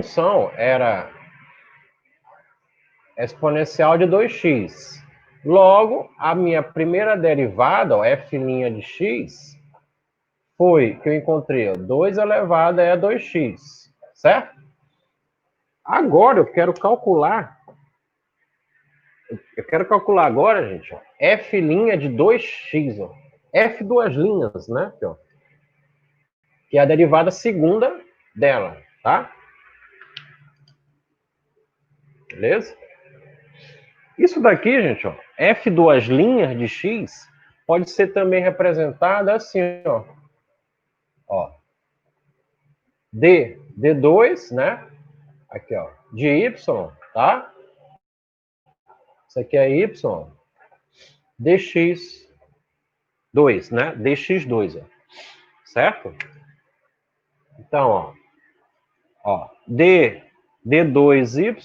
função era exponencial de 2x. Logo, a minha primeira derivada, ó, f' de x, foi que eu encontrei, ó, 2 elevado a 2x, certo? Agora eu quero calcular agora, gente, ó, f' de 2x, ó, f duas linhas, né? Aqui, ó, que é a derivada segunda dela, tá? Beleza? Isso daqui, gente, ó, f duas linhas de x pode ser também representada assim, ó, d2, né? Aqui, ó, de y, tá? Isso aqui é y, dx2, né? dx2, ó, certo? Então, ó, d2y,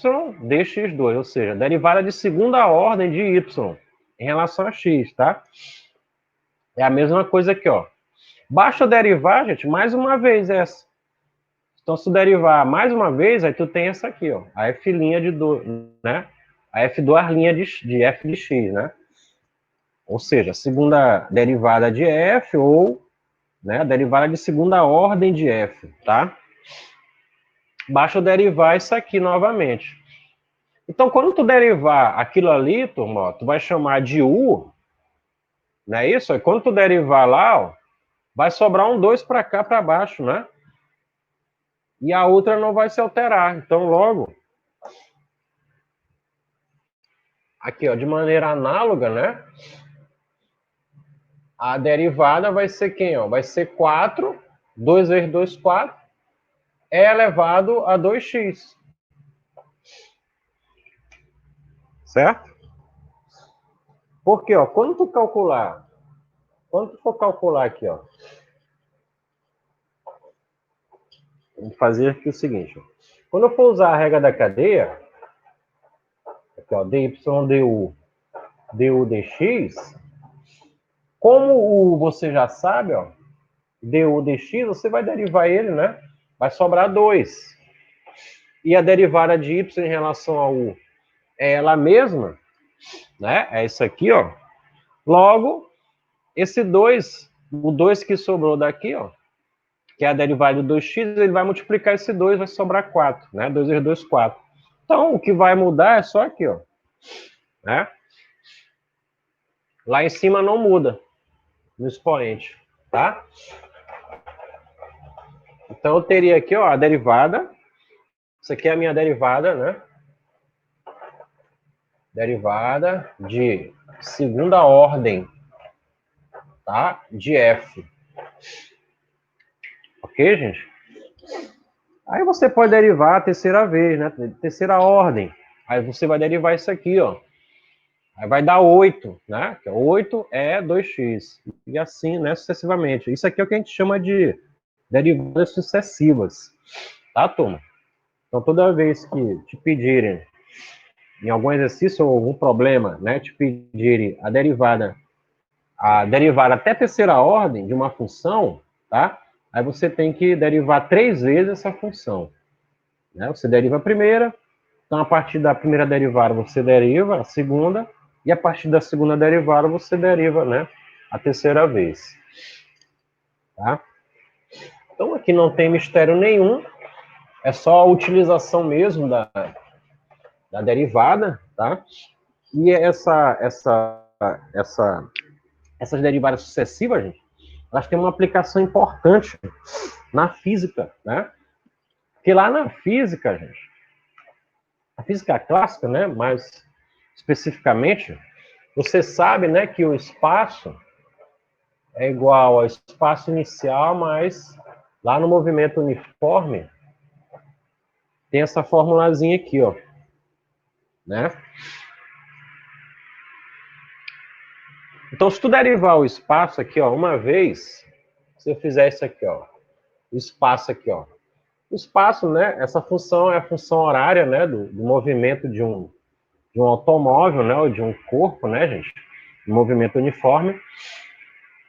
dx2, ou seja, derivada de segunda ordem de y em relação a x, tá? É a mesma coisa aqui, ó. Basta derivar, gente, mais uma vez essa. Então, se derivar mais uma vez, aí tu tem essa aqui, ó, a f' de 2, né? A f duas linhas de f de x, né? Ou seja, a segunda derivada de f ou, né, a derivada de segunda ordem de f, tá? Basta eu derivar isso aqui novamente. Então, quando tu derivar aquilo ali, turma, ó, tu vai chamar de u, não é isso? E quando tu derivar lá, ó, vai sobrar um 2 para cá, para baixo, né? E a outra não vai se alterar. Então, logo, aqui, ó, de maneira análoga, né? A derivada vai ser quem? Ó? Vai ser 4, 2 vezes 2, 4, é elevado a 2x. Certo? Porque, ó, quando tu for calcular aqui, ó, vamos fazer aqui o seguinte, ó. Quando eu for usar a regra da cadeia, aqui, ó, dy du dx, como você já sabe, ó, du dx, você vai derivar ele, né? Vai sobrar 2. E a derivada de y em relação a u é ela mesma, né? É isso aqui, ó. Logo, esse 2, o 2 que sobrou daqui, ó, que é a derivada de 2x, ele vai multiplicar esse 2, vai sobrar 4, né? 2 vezes 2, 4. Então, o que vai mudar é só aqui, ó, né? Lá em cima não muda no expoente, tá? Então, eu teria aqui, ó, a derivada. Isso aqui é a minha derivada, né? Derivada de segunda ordem, tá? De f. Ok, gente? Aí você pode derivar a terceira vez, né? Terceira ordem. Aí você vai derivar isso aqui, ó. Aí vai dar 8, né? 8 é 2x. E assim, né, sucessivamente. Isso aqui é o que a gente chama de derivadas sucessivas. Tá, turma? Então, toda vez que te pedirem, em algum exercício ou algum problema, né, te pedirem a derivada até terceira ordem de uma função, tá? Aí você tem que derivar 3 vezes essa função. Né? Você deriva a primeira, então a partir da primeira derivada você deriva a segunda, e a partir da segunda derivada você deriva, né, a terceira vez. Tá? Então aqui não tem mistério nenhum, é só a utilização mesmo da derivada, tá? E essas derivadas sucessivas, gente, elas têm uma aplicação importante na física, né? Porque lá na física, gente, a física clássica, né, mais especificamente, você sabe, né, que o espaço é igual ao espaço inicial, mas lá no movimento uniforme tem essa formulazinha aqui, ó, né? Então, se tu derivar o espaço aqui, ó, uma vez, se eu fizer isso aqui, ó, o espaço aqui, ó, o espaço, né, essa função é a função horária, né, do movimento de um automóvel, né, ou de um corpo, né, gente, movimento uniforme,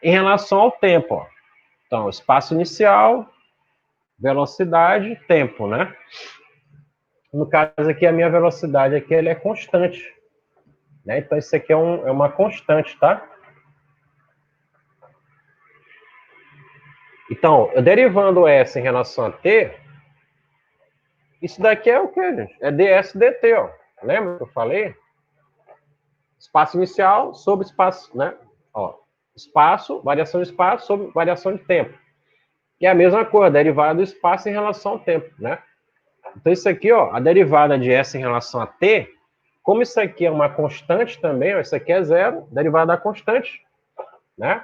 em relação ao tempo, ó. Então, espaço inicial, velocidade, tempo, né? No caso aqui, a minha velocidade aqui ela é constante. Né? Então, isso aqui é uma constante, tá? Então, eu derivando S em relação a T, isso daqui é o quê, gente? É ds dt, ó. Lembra que eu falei? Espaço inicial sobre espaço, né? Ó, espaço, variação de espaço sobre variação de tempo. E é a mesma coisa, a derivada do espaço em relação ao tempo, né? Então, isso aqui, ó, a derivada de S em relação a T, como isso aqui é uma constante também, ó, isso aqui é zero, derivada da constante, né?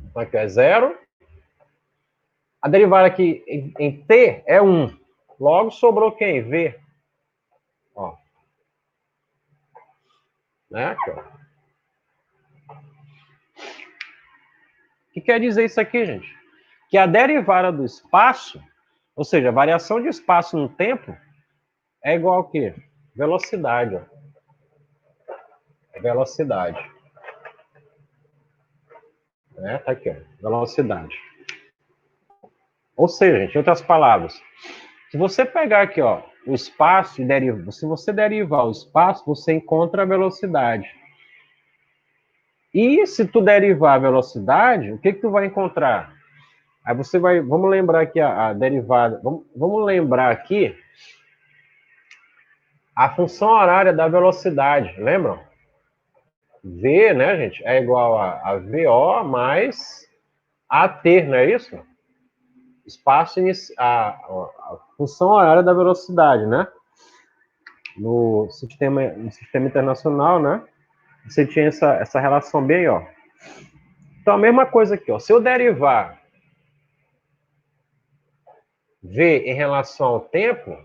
Então, aqui é zero. A derivada aqui em T é 1. Logo, sobrou quem? V. Ó. Né? Aqui, ó. O que quer dizer isso aqui, gente? Que a derivada do espaço, ou seja, a variação de espaço no tempo, é igual ao quê? Velocidade. Ó. Velocidade. Né? Tá aqui, ó. Velocidade. Ou seja, gente, em outras palavras, se você pegar aqui, ó, o espaço e derivar, se você derivar o espaço, você encontra a velocidade. E se tu derivar a velocidade, o que tu vai encontrar? Aí você vai, vamos lembrar aqui a derivada, vamos lembrar aqui a função horária da velocidade, lembram? V, né, gente, é igual a VO mais AT, não é isso? Espaço a função horária da velocidade, né? No sistema internacional, né? Você tinha essa relação bem aí, ó. Então, a mesma coisa aqui, ó. Se eu derivar V em relação ao tempo,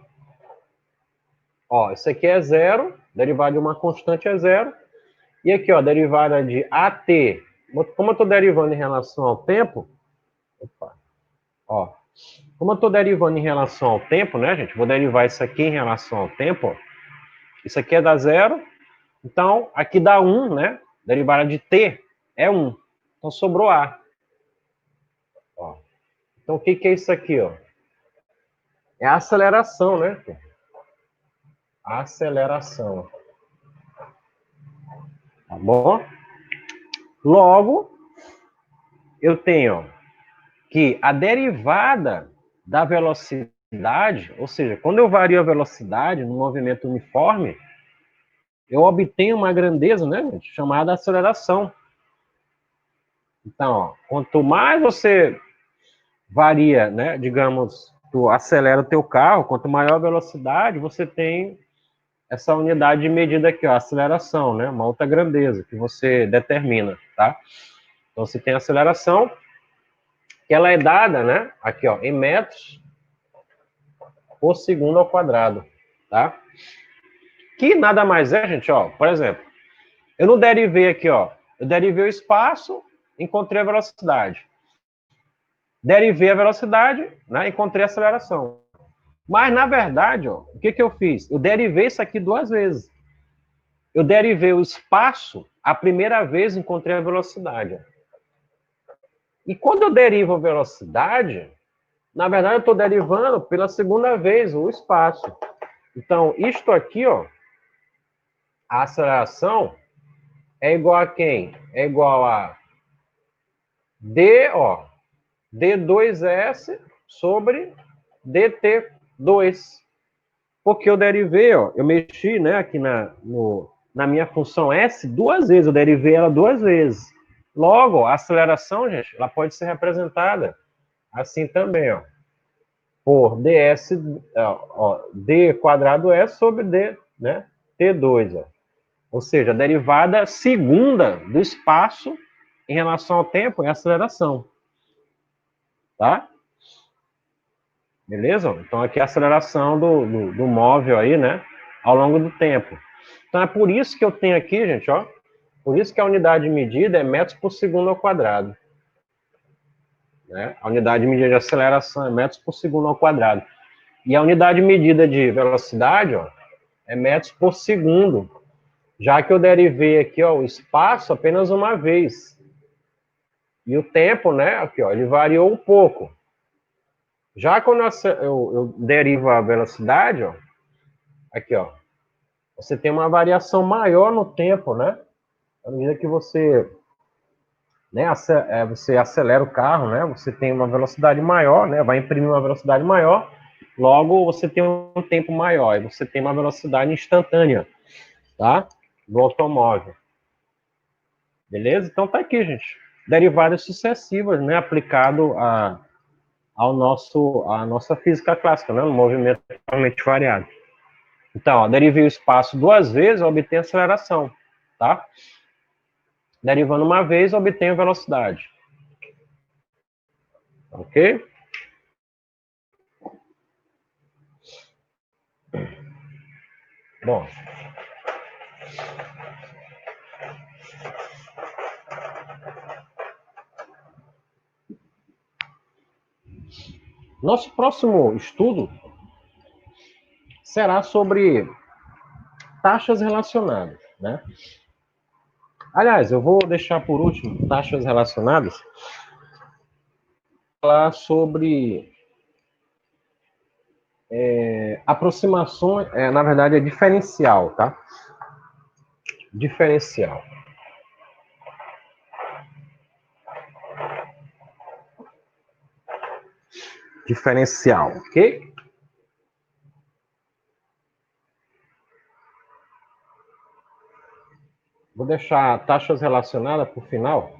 ó, isso aqui é zero, derivada de uma constante é zero. E aqui, ó, derivada de AT. Como eu estou derivando em relação ao tempo, opa, ó, como eu estou derivando em relação ao tempo, né, gente? Vou derivar isso aqui em relação ao tempo, ó. Isso aqui é da zero. Então, aqui dá 1, né? Derivada de T é 1. Então, sobrou A. Ó. Então, o que é isso aqui, ó? É a aceleração, né? Aceleração. Tá bom? Logo, eu tenho que a derivada da velocidade, ou seja, quando eu vario a velocidade no movimento uniforme, eu obtenho uma grandeza, né, gente, chamada aceleração. Então, ó, quanto mais você varia, né, digamos, tu acelera o teu carro, quanto maior a velocidade, você tem essa unidade de medida aqui, ó, a aceleração, né, uma outra grandeza que você determina, tá? Então, você tem a aceleração, que ela é dada, né, aqui, ó, em metros por segundo ao quadrado, tá? Que nada mais é, gente, ó, por exemplo, eu não derivei aqui, ó, eu derivei o espaço, encontrei a velocidade. Derivei a velocidade, né, encontrei a aceleração. Mas, na verdade, ó, o que eu fiz? Eu derivei isso aqui duas vezes. Eu derivei o espaço, a primeira vez encontrei a velocidade. E quando eu derivo a velocidade, na verdade, eu estou derivando pela segunda vez o espaço. Então, isto aqui, ó, a aceleração é igual a quem? É igual a D, ó, D2S sobre DT2. Porque eu derivei, ó, eu mexi, né, aqui na minha função S duas vezes, eu derivei ela duas vezes. Logo, a aceleração, gente, ela pode ser representada assim também, ó, por ds, ó, d quadrado S sobre d, né, T2, ó. Ou seja, a derivada segunda do espaço em relação ao tempo é a aceleração. Tá? Beleza? Então, aqui é a aceleração do móvel aí, né? Ao longo do tempo. Então, é por isso que eu tenho aqui, gente, ó. Por isso que a unidade de medida é metros por segundo ao quadrado. Né? A unidade de medida de aceleração é metros por segundo ao quadrado. E a unidade de medida de velocidade, ó, é metros por segundo. Já que eu derivei aqui, ó, o espaço apenas uma vez. E o tempo, né, aqui, ó, ele variou um pouco. Já quando eu derivo a velocidade, ó, aqui, ó, você tem uma variação maior no tempo, né? À medida que você, né, você acelera o carro, né? Você tem uma velocidade maior, né? Vai imprimir uma velocidade maior, logo você tem um tempo maior, e você tem uma velocidade instantânea, tá? Do automóvel. Beleza? Então tá aqui, gente. Derivadas sucessivas, né? Aplicado à nossa física clássica, né? No movimento totalmente variado. Então, ó, derivei o espaço duas vezes, obtenho aceleração, tá? Derivando uma vez, obtenho velocidade. Ok? Bom. Nosso próximo estudo será sobre taxas relacionadas, né? Aliás, eu vou deixar por último taxas relacionadas, falar sobre aproximações, na verdade é diferencial, tá? Diferencial. Diferencial, ok? Vou deixar taxas relacionadas para o final.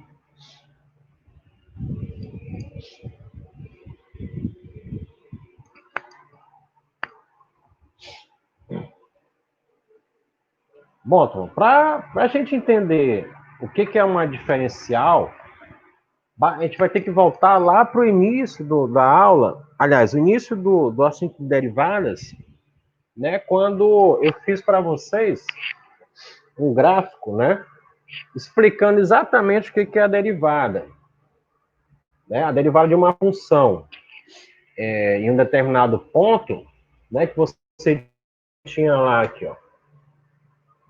Bom, Tom, para a gente entender o que é uma diferencial, a gente vai ter que voltar lá para o início da aula, aliás, o início do assunto de derivadas, né, quando eu fiz para vocês um gráfico, né, explicando exatamente o que é a derivada. Né, a derivada de uma função em um determinado ponto, né, que você tinha lá aqui, ó.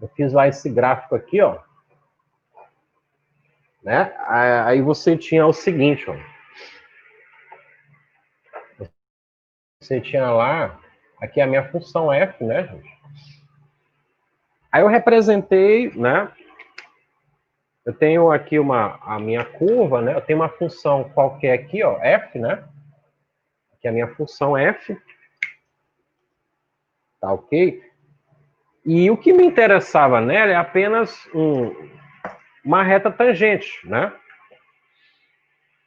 Eu fiz lá esse gráfico aqui, ó. Né? Aí você tinha o seguinte, ó. Você tinha lá, aqui a minha função f, né, gente? Aí eu representei, né? Eu tenho aqui a minha curva, né? Eu tenho uma função qualquer aqui, ó, f, né? Aqui é a minha função f. Tá ok? E o que me interessava nela é apenas uma reta tangente, né?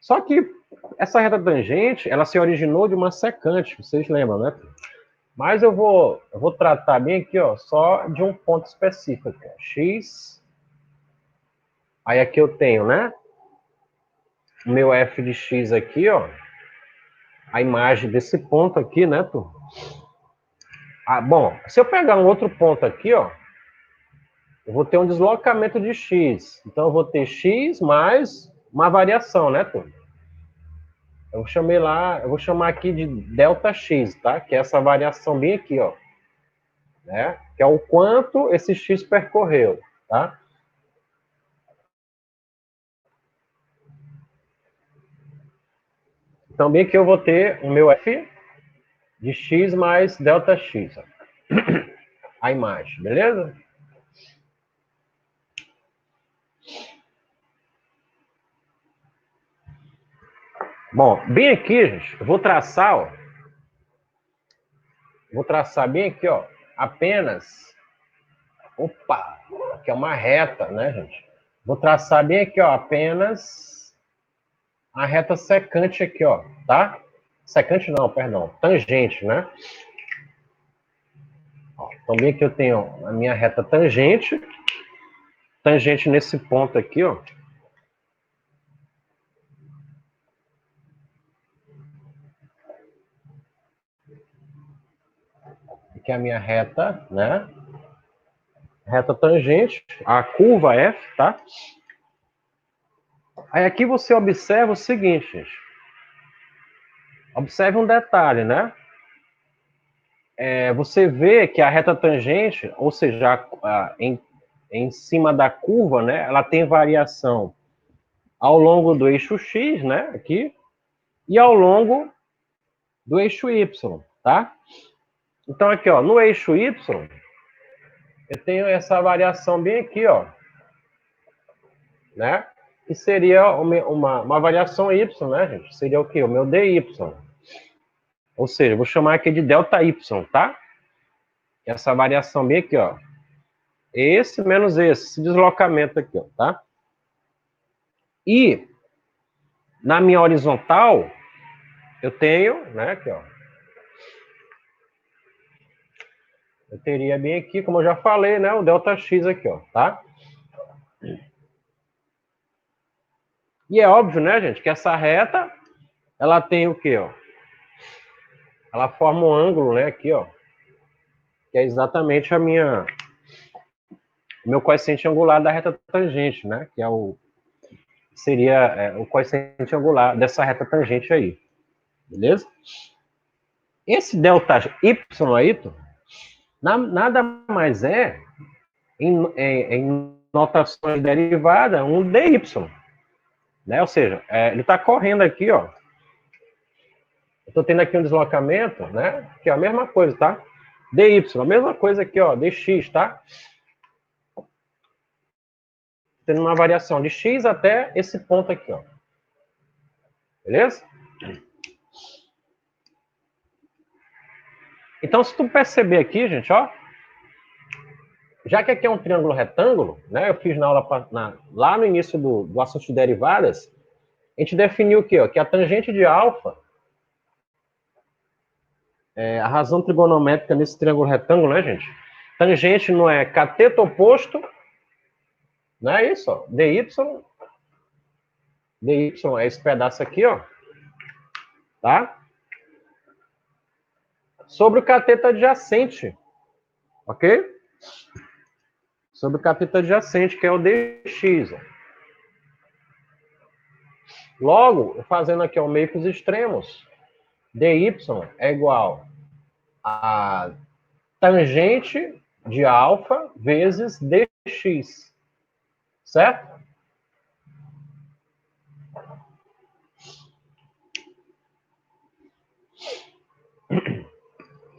Só que essa reta tangente, ela se originou de uma secante, vocês lembram, né? Mas eu vou tratar bem aqui, ó, só de um ponto específico, aqui, ó, x. Aí aqui eu tenho, né? O meu f de x aqui, ó. A imagem desse ponto aqui, né, turma? Bom, se eu pegar um outro ponto aqui, ó, eu vou ter um deslocamento de x. Então eu vou ter x mais uma variação, né, turma? Eu vou chamar aqui de ΔX, tá? Que é essa variação bem aqui, ó. Né? Que é o quanto esse x percorreu, tá? Então, bem aqui eu vou ter o meu f de x mais ΔX. Ó. A imagem, beleza? Bom, bem aqui, gente, eu vou traçar, ó. Vou traçar bem aqui, ó. Apenas. Opa! Aqui é uma reta, né, gente? Vou traçar bem aqui, ó. Apenas a reta secante aqui, ó. Tá? Secante não, perdão. Tangente, né? Ó, então, bem aqui eu tenho a minha reta tangente. Tangente nesse ponto aqui, ó. Aqui é a minha reta, né? Reta tangente, a curva F, tá? Aí aqui você observa o seguinte, gente. Observe um detalhe, né? Você vê que a reta tangente, ou seja, em cima da curva, né? Ela tem variação ao longo do eixo X, né? Aqui, e ao longo do eixo y, tá? Então, aqui, ó, no eixo y, eu tenho essa variação bem aqui, ó, né? Que seria uma variação y, né, gente? Seria o quê? O meu dy. Ou seja, eu vou chamar aqui de delta y, tá? Essa variação bem aqui, ó. Esse menos esse deslocamento aqui, ó, tá? E na minha horizontal, eu tenho, né, aqui, ó. Eu teria bem aqui, como eu já falei, né, o Δx aqui, ó, tá? E é óbvio, né, gente, que essa reta, ela tem o quê, ó? Ela forma um ângulo, né, aqui, ó, que é exatamente o meu coeficiente angular da reta tangente, né, que é seria o coeficiente angular dessa reta tangente aí, beleza? Esse delta y aí, nada mais é, em notações derivadas, um dy, né? Ou seja, ele está correndo aqui, ó. Eu estou tendo aqui um deslocamento, né? Que é a mesma coisa, tá? dy, a mesma coisa aqui, ó, dx, tá? Tendo uma variação de x até esse ponto aqui, ó. Beleza? Então, se tu perceber aqui, gente, ó, já que aqui é um triângulo retângulo, né? Eu fiz na aula lá no início do assunto de derivadas, a gente definiu o quê? Ó, que a tangente de alfa, a razão trigonométrica nesse triângulo retângulo, né, gente? Tangente não é cateto oposto, não é isso? Ó, dy é esse pedaço aqui, ó, tá? Sobre o cateto adjacente, ok? Sobre o cateto adjacente, que é o dx, ó. Logo, fazendo aqui ao meio com os extremos, dy é igual a tangente de alfa vezes dx, certo?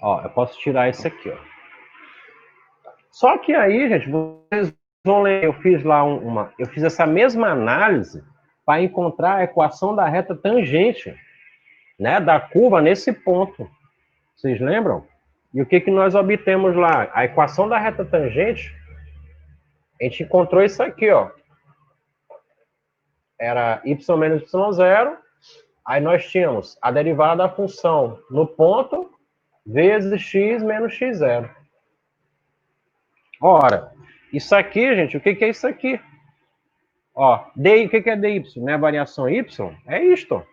Ó, eu posso tirar esse aqui, ó. Só que aí, gente, vocês vão ler, eu fiz lá eu fiz essa mesma análise para encontrar a equação da reta tangente, né, da curva nesse ponto. Vocês lembram? E o que nós obtemos lá? A equação da reta tangente, a gente encontrou isso aqui, ó. Era y menos y0, aí nós tínhamos a derivada da função no ponto vezes x menos x0. Ora, isso aqui, gente, o que é isso aqui? Ó, o que é dy? Não é a variação y? É isto.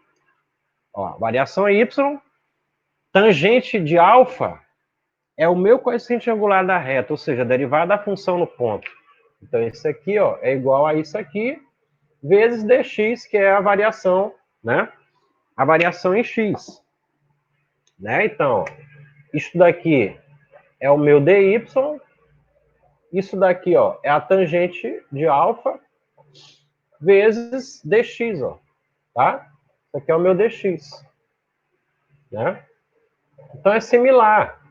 Ó, variação y, tangente de alfa é o meu coeficiente angular da reta, ou seja, a derivada da função no ponto. Então, isso aqui, ó, é igual a isso aqui, vezes dx, que é a variação, né? A variação em x. Né? Então, isso daqui é o meu dy, isso daqui, ó, é a tangente de alfa vezes dx, ó, tá? Isso aqui é o meu dx, né? Então, é similar.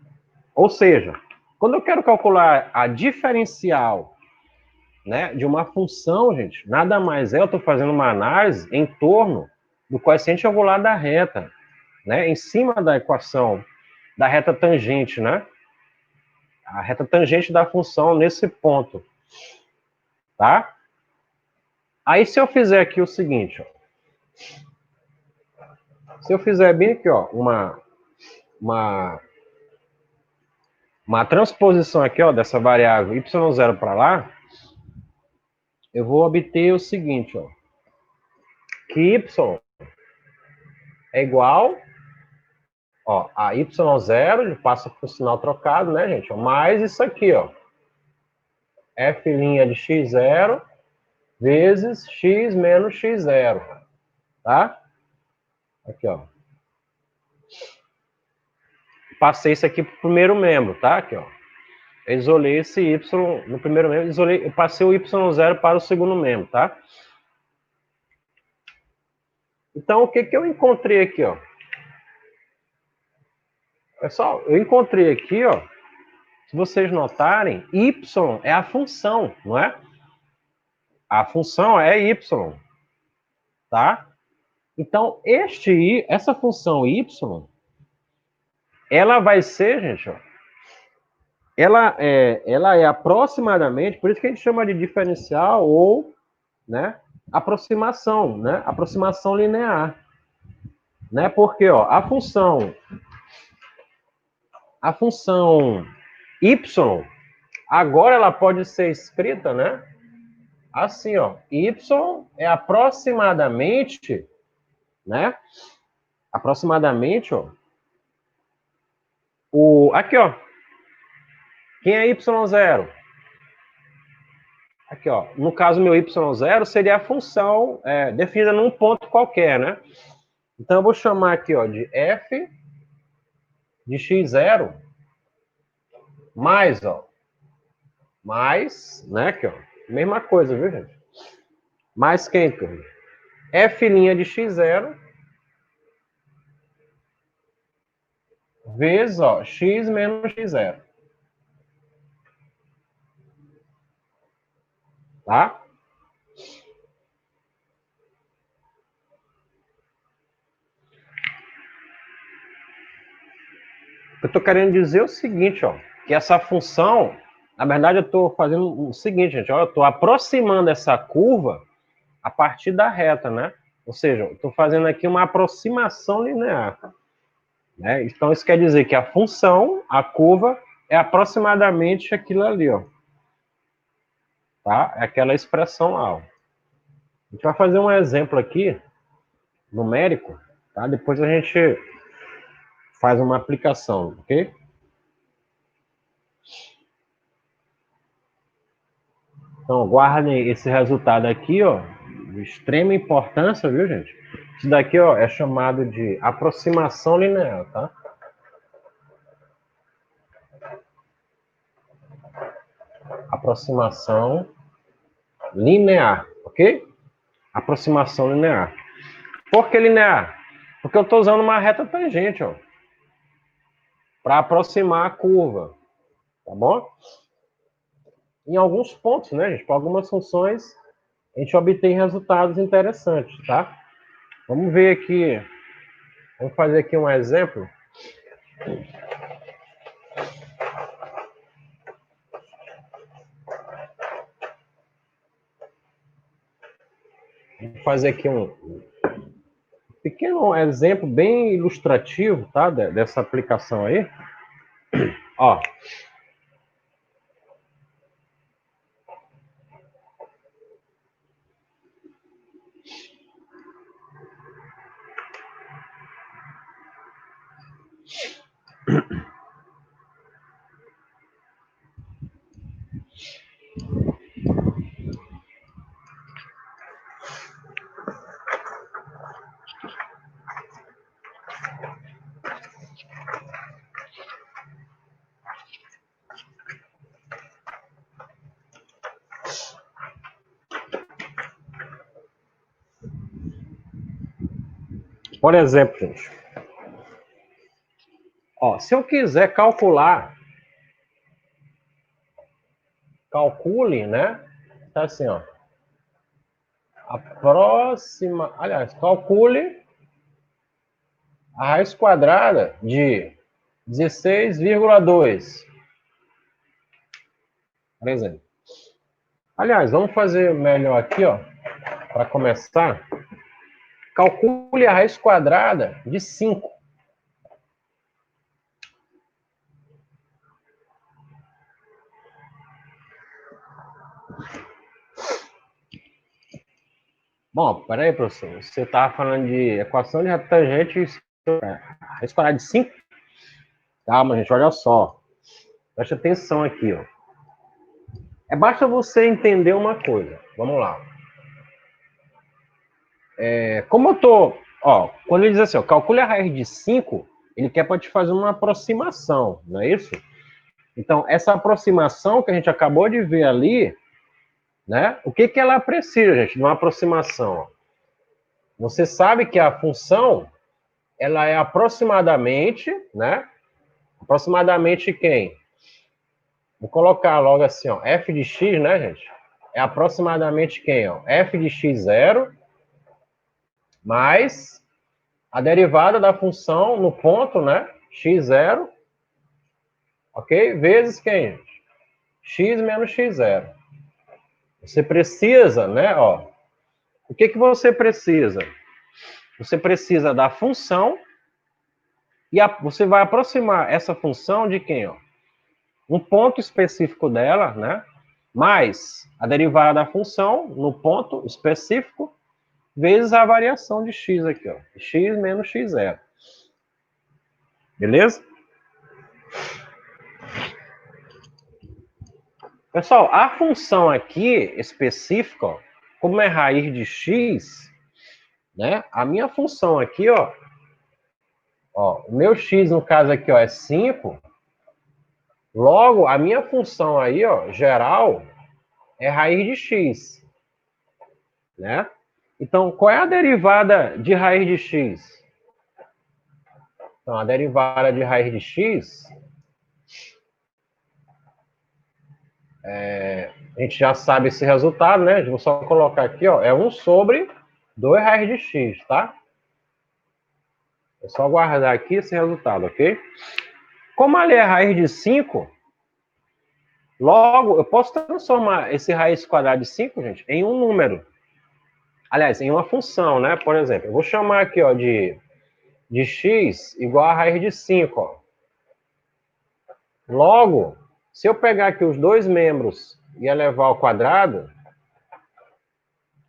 Ou seja, quando eu quero calcular a diferencial, né, de uma função, gente, nada mais é, eu estou fazendo uma análise em torno do coeficiente angular da reta, né, em cima da equação da reta tangente, né? A reta tangente da função nesse ponto, tá? Aí, se eu fizer aqui o seguinte, ó, se eu fizer bem aqui, ó, uma transposição aqui, ó, dessa variável y0 para lá, eu vou obter o seguinte, ó, que y é igual, ó, a y0, ele passa por sinal trocado, né, gente? Ó, mais isso aqui, ó, f' de x0 vezes x menos x0, tá? Aqui, ó. Passei isso aqui para o primeiro membro, tá? Aqui, ó. Eu isolei esse y no primeiro membro, eu passei o y0 para o segundo membro, tá? Então, o que eu encontrei aqui, ó? Pessoal, eu encontrei aqui, ó. Se vocês notarem, y é a função, não é? A função é y, tá? Então, essa função y, ela vai ser, gente, ó, ela é aproximadamente, por isso que a gente chama de diferencial ou, né, aproximação, né? Aproximação linear, né? Porque, ó, a função y, agora ela pode ser escrita, né? Assim, ó, y é aproximadamente, né? Aproximadamente, ó, aqui, ó, quem é y0? Aqui, ó, no caso, meu y0 seria a função definida num ponto qualquer, né? Então, eu vou chamar aqui, ó, de f de x0 mais, ó, mais, né, aqui, ó, mesma coisa, viu, gente? Mais quem, turma? F' de x0 vezes, ó, x menos x0. Tá? Eu estou querendo dizer o seguinte, ó, que essa função, na verdade, eu estou fazendo o seguinte, gente, ó, eu estou aproximando essa curva a partir da reta, né? Ou seja, eu estou fazendo aqui uma aproximação linear. Né? Então, isso quer dizer que a função, a curva, é aproximadamente aquilo ali, ó. Tá? É aquela expressão lá, ó. A gente vai fazer um exemplo aqui, numérico, tá? Depois a gente faz uma aplicação, ok? Então, guardem esse resultado aqui, ó, de extrema importância, viu, gente? Isso daqui, ó, é chamado de aproximação linear, tá? Aproximação linear, ok? Aproximação linear. Por que linear? Porque eu estou usando uma reta tangente, ó, para aproximar a curva, tá bom? Em alguns pontos, né, gente? Para algumas funções, a gente obtém resultados interessantes, tá? Vamos ver aqui, vamos fazer aqui um exemplo. Vou fazer aqui um pequeno exemplo bem ilustrativo, tá? Dessa aplicação aí. Ó. Por exemplo, gente. Ó, se eu quiser calcular, calcule, né? Tá assim, ó. Aliás, calcule a raiz quadrada de 16,2. Por exemplo. Aliás, vamos fazer melhor aqui, ó, para começar. Calcule a raiz quadrada de 5. Bom, peraí, professor. Você estava falando de equação de reta tangente, raiz quadrada de 5? Calma, gente, olha só. Preste atenção aqui, ó. Basta você entender uma coisa. Vamos lá. Como eu tô... Ó, quando ele diz assim, ó, calcule a raiz de 5, ele quer para te fazer uma aproximação, não é isso? Então, essa aproximação que a gente acabou de ver ali, né? O que ela precisa, gente, de uma aproximação? Você sabe que a função, ela é aproximadamente, né? Aproximadamente quem? Vou colocar logo assim, ó, f de x, né, gente? É aproximadamente quem, ó? F de x0 mais a derivada da função no ponto, né? x0, ok? Vezes quem? X menos x0. Você precisa, né, ó. O que você precisa? Você precisa da função e você vai aproximar essa função de quem, ó? Um ponto específico dela, né? Mais a derivada da função no ponto específico vezes a variação de x aqui, ó. X menos x0. Beleza? Pessoal, a função aqui específica, ó, como é raiz de x, né? A minha função aqui, ó, o meu x no caso aqui, ó, é 5. Logo, a minha função aí, ó, geral, é raiz de x, né? Então, qual é a derivada de raiz de x? Então, a derivada de raiz de x, a gente já sabe esse resultado, né? Vou só colocar aqui, ó, é 1 sobre 2 raiz de x, tá? É só guardar aqui esse resultado, ok? Como ali é raiz de 5, logo, eu posso transformar esse raiz quadrada de 5, gente, em um número. Aliás, em uma função, né? Por exemplo, eu vou chamar aqui, ó, de x igual a raiz de 5, ó. Logo, se eu pegar aqui os dois membros e elevar ao quadrado,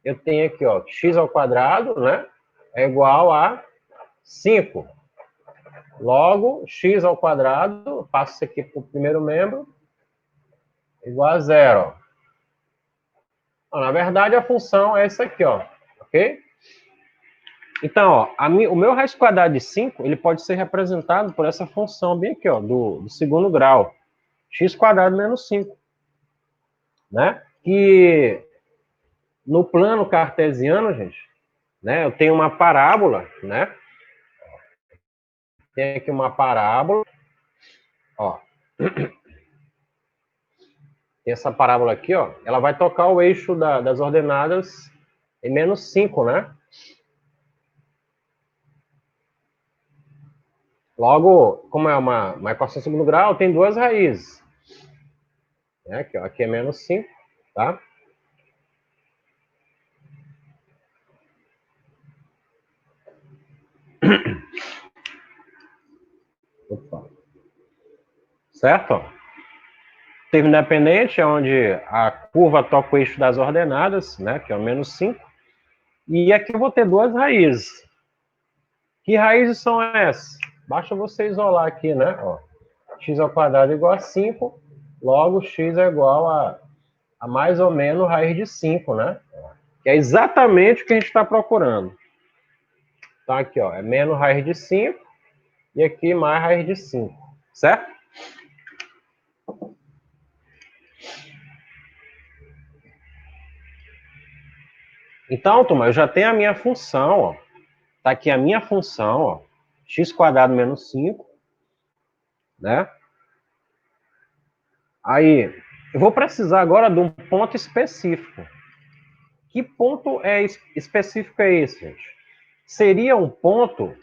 eu tenho aqui, ó, x ao quadrado, né? É igual a 5. Logo, x ao quadrado, passo isso aqui para o primeiro membro, igual a 0. Então, na verdade, a função é essa aqui, ó, ok? Então, ó, o meu raiz quadrada de 5, ele pode ser representado por essa função bem aqui, ó, do segundo grau, x quadrado menos 5, né? Que no plano cartesiano, gente, né, eu tenho uma parábola, né? Tem aqui uma parábola, ó. Tem essa parábola aqui, ó. Ela vai tocar o eixo das ordenadas em menos 5, né? Logo, como é uma equação de segundo grau, tem duas raízes. Né? Aqui, ó, aqui é menos 5, tá? Opa. Certo? Termo independente é onde a curva toca o eixo das ordenadas, né? Que é o menos 5. E aqui eu vou ter duas raízes. Que raízes são essas? Basta você isolar aqui, né? Ó, x ao quadrado é igual a 5, logo x é igual a mais ou menos raiz de 5, né? Que é exatamente o que a gente está procurando. Então, aqui, ó, é menos raiz de 5 e aqui mais raiz de 5, certo? Então, turma, eu já tenho a minha função, ó. Tá aqui a minha função, ó, x quadrado menos 5, né? Aí, eu vou precisar agora de um ponto específico. Que ponto específico é esse, gente? Seria um ponto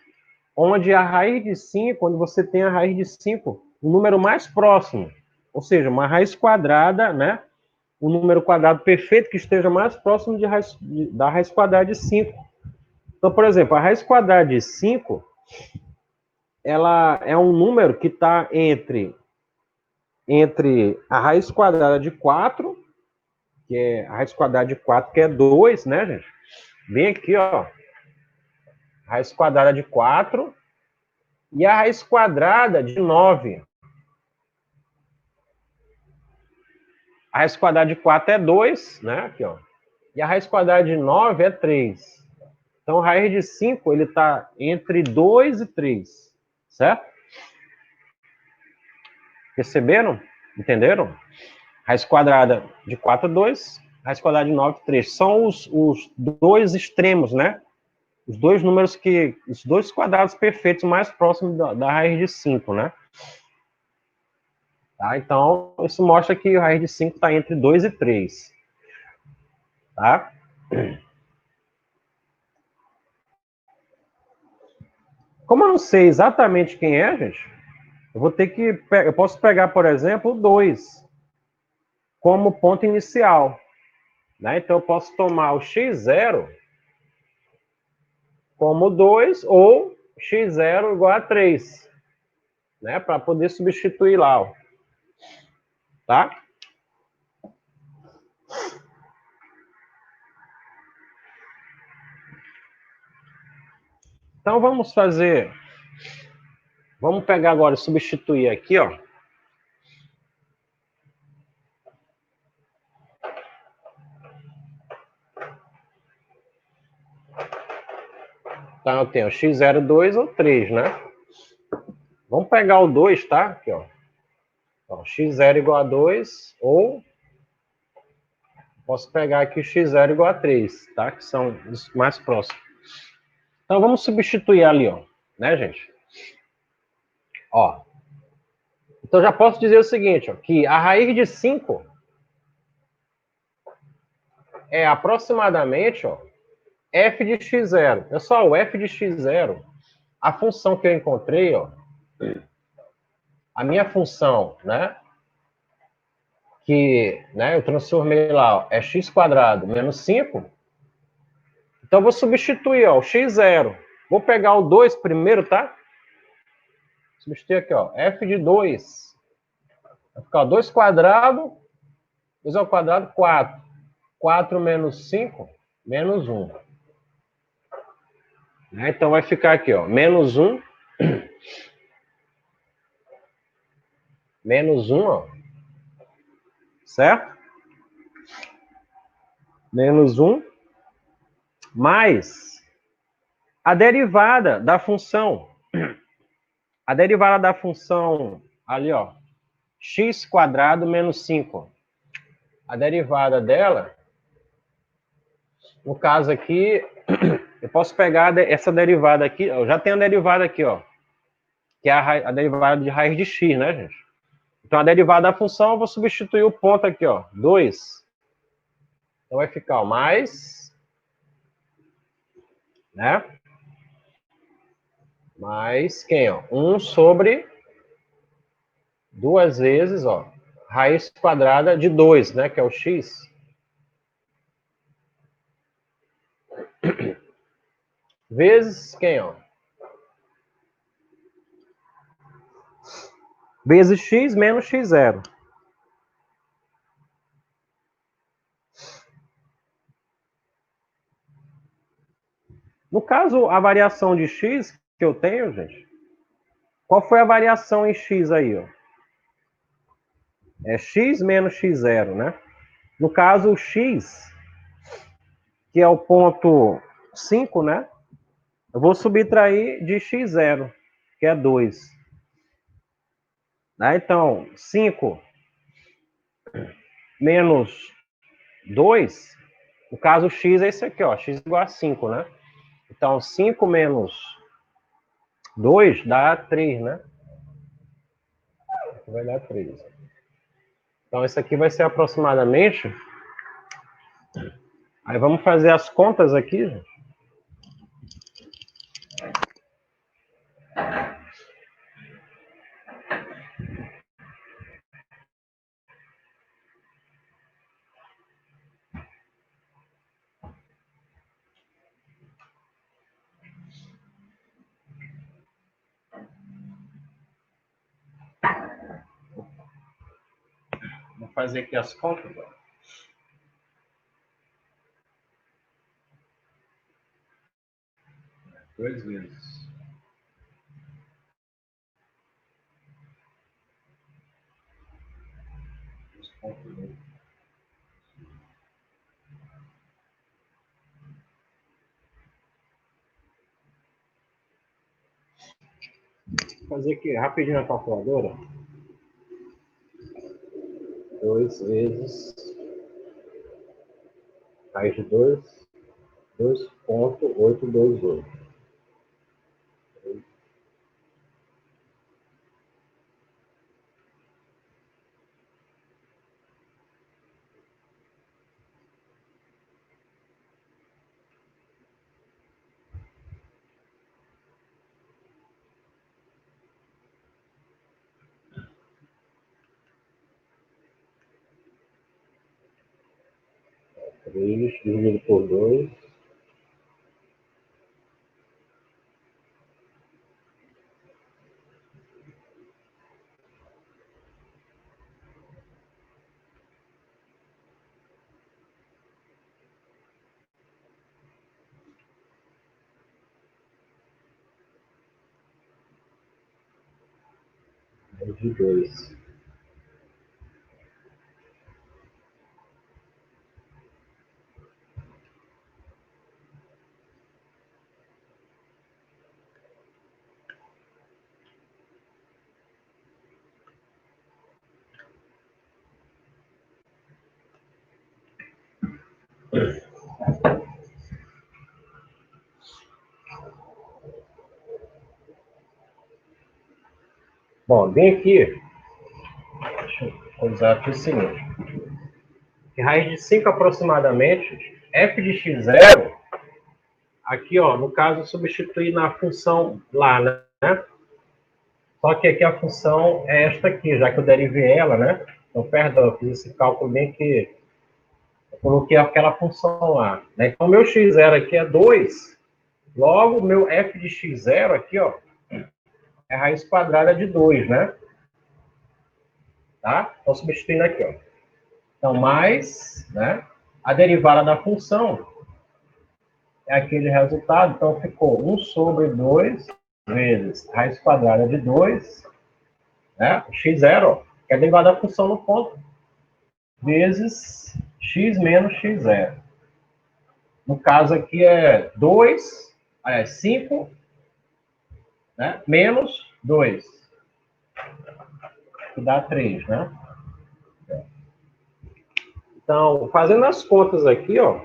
onde a raiz de 5, onde você tem a raiz de 5, o número mais próximo, ou seja, uma raiz quadrada, né? O número quadrado perfeito que esteja mais próximo da raiz quadrada de 5. Então, por exemplo, a raiz quadrada de 5, ela é um número que está entre a raiz quadrada de 4, que é a raiz quadrada de 4, que é 2, né, gente? Bem aqui, ó. Raiz quadrada de 4 e a raiz quadrada de 9. A raiz quadrada de 4 é 2, né? Aqui, ó. E a raiz quadrada de 9 é 3. Então, a raiz de 5, ele está entre 2 e 3, certo? Perceberam? Entenderam? Raiz quadrada de 4 é 2, raiz quadrada de 9 é 3. São os dois extremos, né? Os dois números os dois quadrados perfeitos mais próximos da raiz de 5, né? Tá? Então, isso mostra que a raiz de 5 está entre 2 e 3. Tá? Como eu não sei exatamente quem é, gente, eu posso pegar, por exemplo, o 2 como ponto inicial. Né? Então, eu posso tomar o x0 como 2 ou x0 igual a 3. Né? Para poder substituir lá. Ó. Tá? Então, vamos fazer... Vamos pegar agora e substituir aqui, ó. Então, eu tenho x0, 2 ou 3, né? Vamos pegar o 2, tá? Aqui, ó. Então, x0 igual a 2, ou posso pegar aqui o x0 igual a 3, tá? Que são os mais próximos. Então, vamos substituir ali, ó. Né, gente? Ó. Então, já posso dizer o seguinte, ó. Que a raiz de 5 é aproximadamente, ó, f de x0. Pessoal, o f de x0, a função que eu encontrei, ó, a minha função, né, que, né, eu transformei lá, ó, é x² menos 5. Então, eu vou substituir, ó, o x0. Vou pegar o 2 primeiro, tá? Substituir aqui, ó, f de 2. Vai ficar 2², 2 ao quadrado, 4. 4 menos 5, menos 1. Né? Então, vai ficar aqui, ó, menos 1. Menos 1, ó. Certo? Menos 1. Mais a derivada da função. A derivada da função ali, ó. x² menos 5. A derivada dela, no caso aqui, eu posso pegar essa derivada aqui. Eu já tenho a derivada aqui, ó. Que é a derivada de raiz de x, né, gente? Então, a derivada da função, eu vou substituir o ponto aqui, ó. 2. Então, vai ficar ó, mais... Né? Mais quem, ó? 1 sobre 2 vezes, ó, raiz quadrada de 2, né, que é o x. Vezes quem, ó? Vezes x menos x0. No caso, a variação de x que eu tenho, gente, qual foi a variação em x aí, ó? É x menos x0, né? No caso, o x, que é o ponto 5, né? Eu vou subtrair de x0, que é 2. Né? Então, 5 menos 2, no caso, o x é esse aqui, ó, x igual a 5, né? Então, 5 menos 2 dá 3, né? Vai dar 3. Então, isso aqui vai ser aproximadamente... Aí vamos fazer as contas aqui, gente. Vamos fazer aqui as contas. Ó. Duas vezes. Vou fazer aqui rapidinho na calculadora. 2 vezes raiz de 2, 2,828. 3 dividido por 2. De 2. Bom, bem aqui, deixa eu usar aqui o seguinte. Que raiz de 5 aproximadamente, f de x0, aqui, ó, no caso, substituir na função lá, né? Só que aqui a função é esta aqui, já que eu derivei ela, né? Então, perdão, eu fiz esse cálculo bem que eu coloquei aquela função lá, né? Então, meu x0 aqui é 2, logo, meu f de x0 aqui, ó, é raiz quadrada de 2, né? Tá? Então, substituindo aqui, ó. Então, mais, né? A derivada da função é aquele resultado. Então, ficou 1 sobre 2 vezes raiz quadrada de 2, né? x0, ó, que é a derivada da função no ponto, vezes x menos x0. No caso aqui é 2, 5, né? Menos 2, que dá 3, né? Então, fazendo as contas aqui, ó,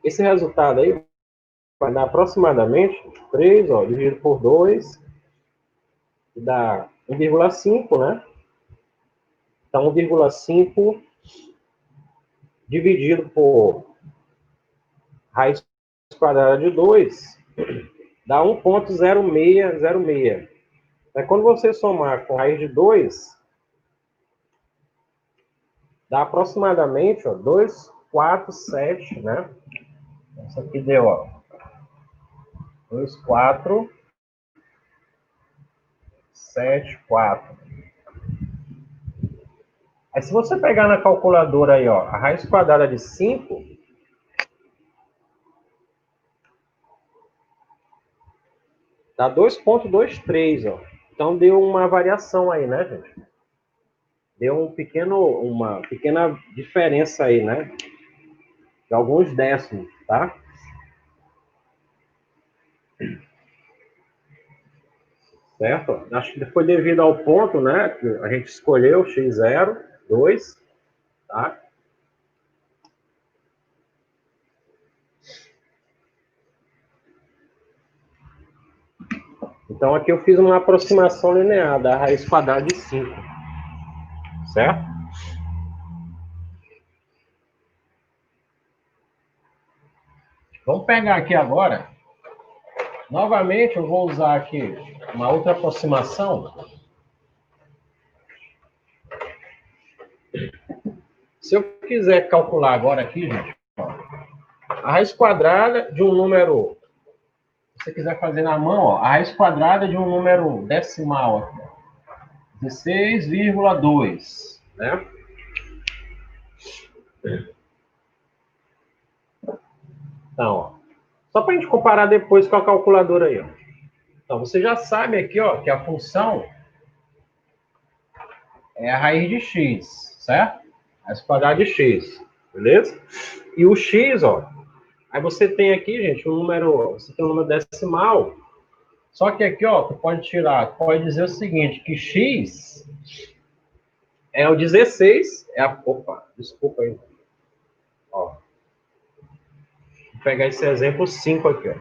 esse resultado aí vai dar aproximadamente 3, ó, dividido por 2, que dá 1,5, né? Então, 1,5 dividido por raiz quadrada de 2, dá 1,0606. Quando você somar com raiz de 2, dá aproximadamente, ó, 247, né? Isso aqui deu, ó, 2,474. Aí, se você pegar na calculadora aí, ó, a raiz quadrada de 5, dá 2,23, ó. Então, deu uma variação aí, né, gente? Deu uma pequena diferença aí, né? De alguns décimos, tá? Certo? Acho que foi devido ao ponto, né? Que a gente escolheu x0, 2, tá? Então, aqui eu fiz uma aproximação linear da raiz quadrada de 5, certo? Vamos pegar aqui agora. Novamente, eu vou usar aqui uma outra aproximação. Se eu quiser calcular agora aqui, gente, a raiz quadrada de um número, se você quiser fazer na mão, ó, a raiz quadrada de um número decimal aqui, 16,2, né? Então, ó, só para a gente comparar depois com a calculadora aí, ó. Então, você já sabe aqui, ó, que a função é a raiz de x, certo? Raiz quadrada de x, beleza? E o x, ó, aí você tem aqui, gente, um número, você tem um número decimal, só que aqui, ó, você pode tirar, pode dizer o seguinte, que x é o 16, opa, desculpa aí. Ó, vou pegar esse exemplo 5 aqui, ó.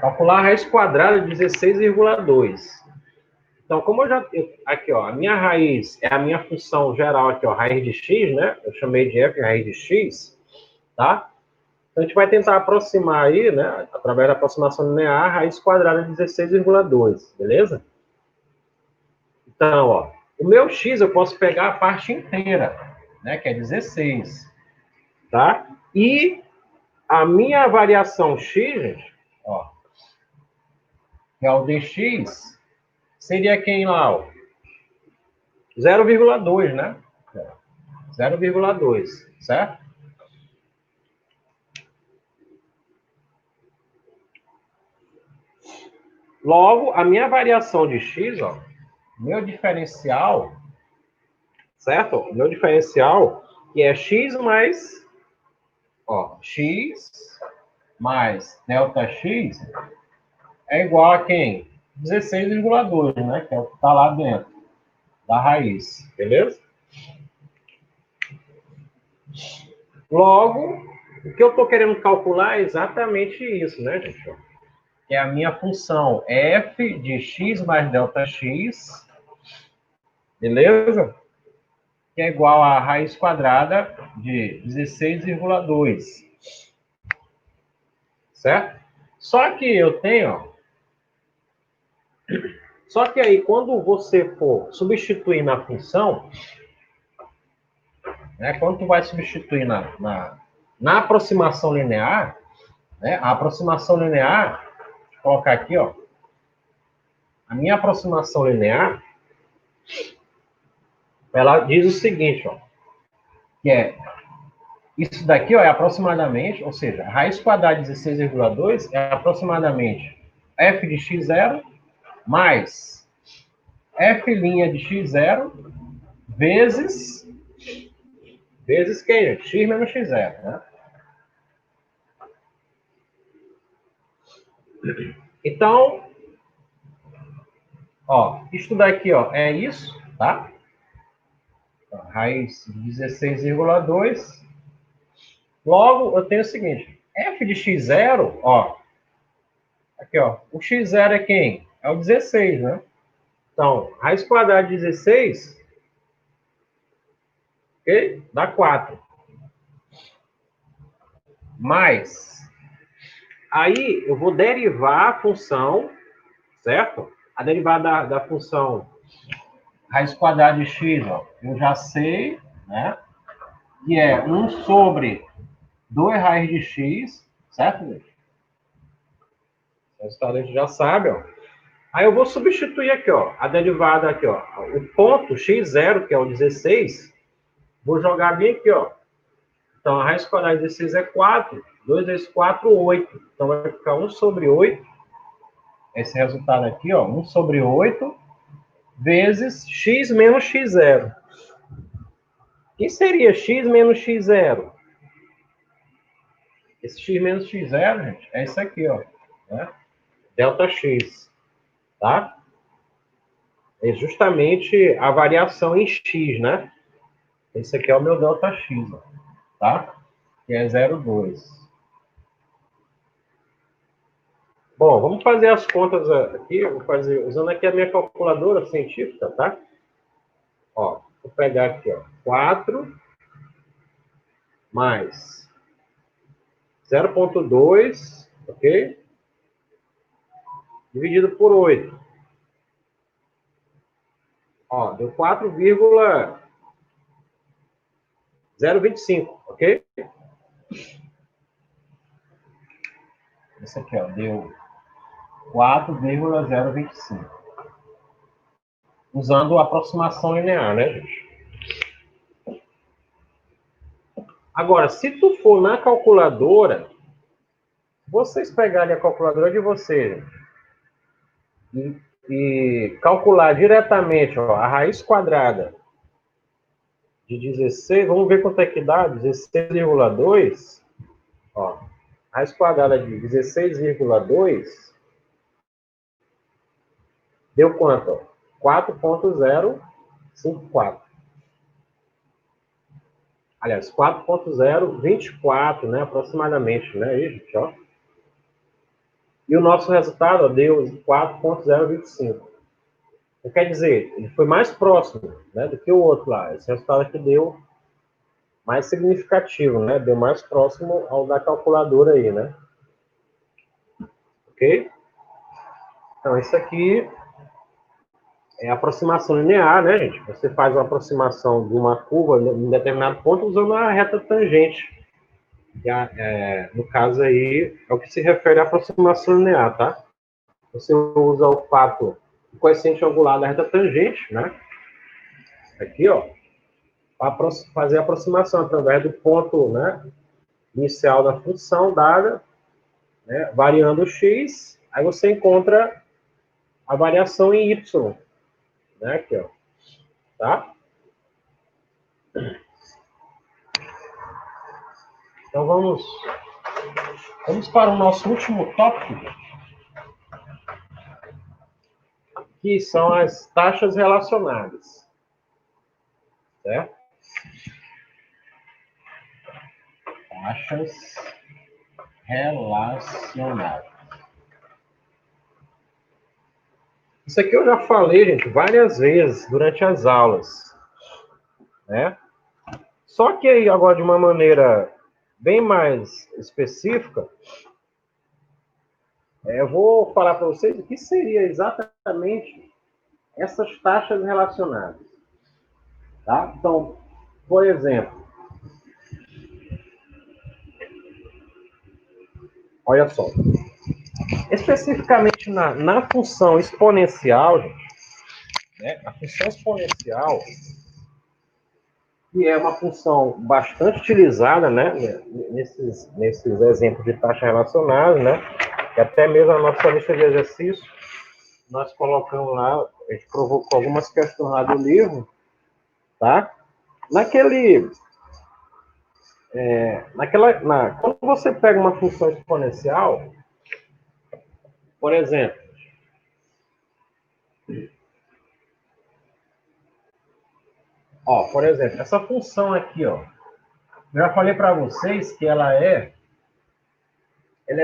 Calcular a raiz quadrada de 16,2. Então, como aqui, ó, a minha raiz é a minha função geral aqui, ó, raiz de x, né? Eu chamei de f raiz de x, tá? Então, a gente vai tentar aproximar aí, né, através da aproximação linear, a raiz quadrada de 16,2, beleza? Então, ó, o meu x eu posso pegar a parte inteira, né, que é 16. tá? E a minha variação x, gente, ó, que é o dx, seria quem lá, ó? 0,2, né? 0,2, certo? Logo, a minha variação de x, ó, meu diferencial, certo? Meu diferencial, que é x mais, ó, x mais delta x é igual a quem? 16,2, né? Que é o que está lá dentro da raiz, beleza? Logo, o que eu estou querendo calcular é exatamente isso, né, gente? Que é a minha função f de x mais delta x, beleza? Que é igual a raiz quadrada de 16,2, certo? Só que eu tenho, ó, só que aí quando você for substituir na função, né, quando tu vai substituir na aproximação linear, né, a aproximação linear, vou colocar aqui, ó, a minha aproximação linear, ela diz o seguinte, ó, que é isso daqui, ó, é aproximadamente, ou seja, a raiz quadrada de 16,2 é aproximadamente f de x0 mais f' de x0 vezes quem? X menos x0, né? Então, ó, isso daqui, ó, é isso, tá? Raiz de 16,2. Logo, eu tenho o seguinte, f de x0, ó, aqui, ó, o x0 é quem? É o 16, né? Então, raiz quadrada de 16, ok? Dá 4. Mais, aí eu vou derivar a função, certo? A derivada da função raiz quadrada de x, ó, eu já sei, né? Que é 1 sobre 2 raiz de x, certo, gente? O resultado a gente já sabe, ó. Aí eu vou substituir aqui, ó, a derivada aqui, ó. O ponto x0, que é o 16, vou jogar bem aqui, ó. Então, a raiz quadrada de 16 é 4. 2 vezes 4, 8. Então, vai ficar 1 sobre 8. Esse resultado aqui, ó, 1 sobre 8 vezes x menos x0. O que seria x menos x0? Esse x menos x0, gente, é isso aqui, ó. Né? Delta x, tá? É justamente a variação em x, né? Esse aqui é o meu delta x, ó, tá? Que é 0,2. Bom, vamos fazer as contas aqui. Eu vou fazer usando aqui a minha calculadora científica, tá? Ó, vou pegar aqui, ó, 4 mais 0,2, ok? Dividido por 8. Ó, deu 4,025, ok? Esse aqui, ó, deu 4,025. Usando a aproximação linear, né, gente? Agora, se tu for na calculadora, vocês pegarem a calculadora de vocês e calcular diretamente, ó, a raiz quadrada de 16, vamos ver quanto é que dá, 16,2, ó, raiz quadrada de 16,2 deu quanto? 4,054. Aliás, 4,024, né, aproximadamente, né, aí, gente, ó. E o nosso resultado, ó, deu 4,025. Quer dizer, ele foi mais próximo, né, do que o outro lá. Esse resultado aqui deu mais significativo, né? Deu mais próximo ao da calculadora aí, né? Ok? Então, isso aqui é aproximação linear, né, gente? Você faz uma aproximação de uma curva em determinado ponto usando a reta tangente, No caso aí, é o que se refere à aproximação linear, tá? Você usa o fato do coeficiente angular da reta tangente, né? Aqui, ó, para fazer a aproximação através do ponto, né, inicial da função dada, né, variando o x, aí você encontra a variação em y, né, aqui, ó, tá? Então vamos para o nosso último tópico, que são as taxas relacionadas, certo? Taxas relacionadas. Isso aqui eu já falei, gente, várias vezes durante as aulas, né? Só que aí, agora de uma maneira bem mais específica, eu vou falar para vocês o que seria exatamente essas taxas relacionadas, tá? Então, por exemplo, olha só, especificamente na função exponencial, gente, né? A função exponencial, que é uma função bastante utilizada, né, nesses exemplos de taxa relacionada, né, e até mesmo na nossa lista de exercícios, nós colocamos lá, a gente provocou algumas questões lá do livro, tá? Naquele, quando você pega uma função exponencial, por exemplo, ó, por exemplo, essa função aqui, ó, eu já falei para vocês que ela é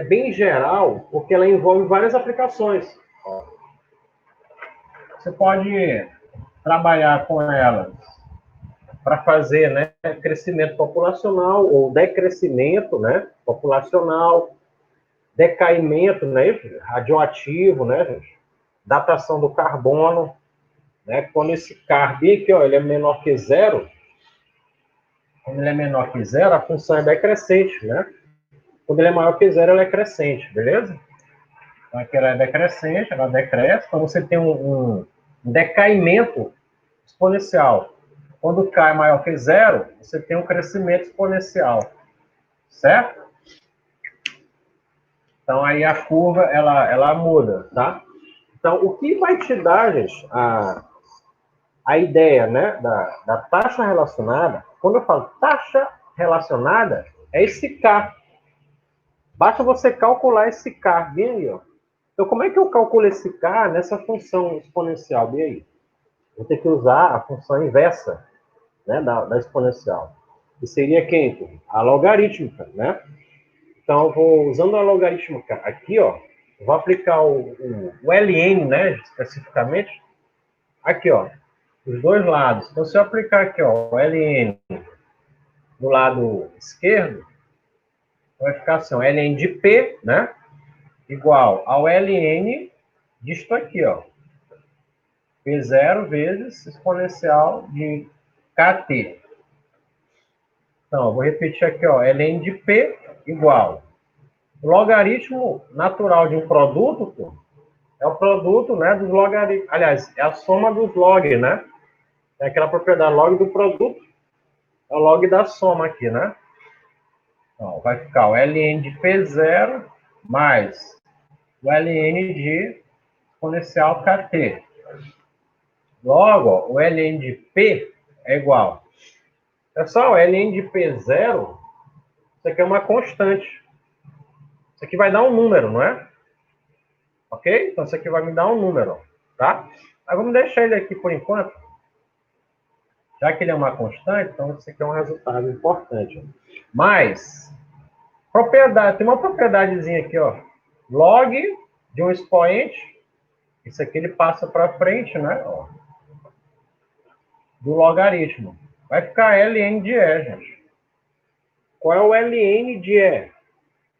bem geral, porque ela envolve várias aplicações. Ó, você pode trabalhar com elas para fazer, né, crescimento populacional ou decrescimento, né, populacional, decaimento, né, radioativo, né, gente? Datação do carbono, né? Quando esse carbo aqui, ó, ele é menor que zero, quando ele é menor que zero, a função é decrescente, né? Quando ele é maior que zero, ela é crescente, beleza? Então aqui ela é decrescente, ela decresce, então você tem um decaimento exponencial. Quando cai maior que zero, você tem um crescimento exponencial, certo? Então aí a curva ela muda, tá? Então o que vai te dar, gente, a ideia, né, da taxa relacionada? Quando eu falo taxa relacionada, é esse K. Basta você calcular esse K, bem aí, ó. Então como é que eu calculo esse K nessa função exponencial, bem aí? Vou ter que usar a função inversa, né, da exponencial. Que seria quem? A logarítmica, né? Então, eu vou usando a logarítmica aqui, ó, vou aplicar o ln, né, especificamente, aqui, ó, os dois lados. Então, se eu aplicar aqui, ó, o ln do lado esquerdo, vai ficar assim, ó, ln de P, né, igual ao ln disto aqui, ó, P0 vezes exponencial de kt. Então, eu vou repetir aqui, ó, ln de P igual. O logaritmo natural de um produto, pô, é o produto, né, dos logaritmos. Aliás, é a soma dos log, né? É aquela propriedade log do produto, é o log da soma aqui, né? Então, vai ficar o ln de P0 mais o ln de exponencial kt. Logo, ó, o ln de P é igual. Pessoal, o ln de P0, isso aqui é uma constante. Isso aqui vai dar um número, não é? Ok? Então, isso aqui vai me dar um número, tá? Mas vamos deixar ele aqui por enquanto. Já que ele é uma constante, então isso aqui é um resultado importante. Mas, propriedade, tem uma propriedadezinha aqui, ó. Log de um expoente, isso aqui ele passa para frente, né? Ó, do logaritmo. Vai ficar ln de E, gente. Qual é o ln de E?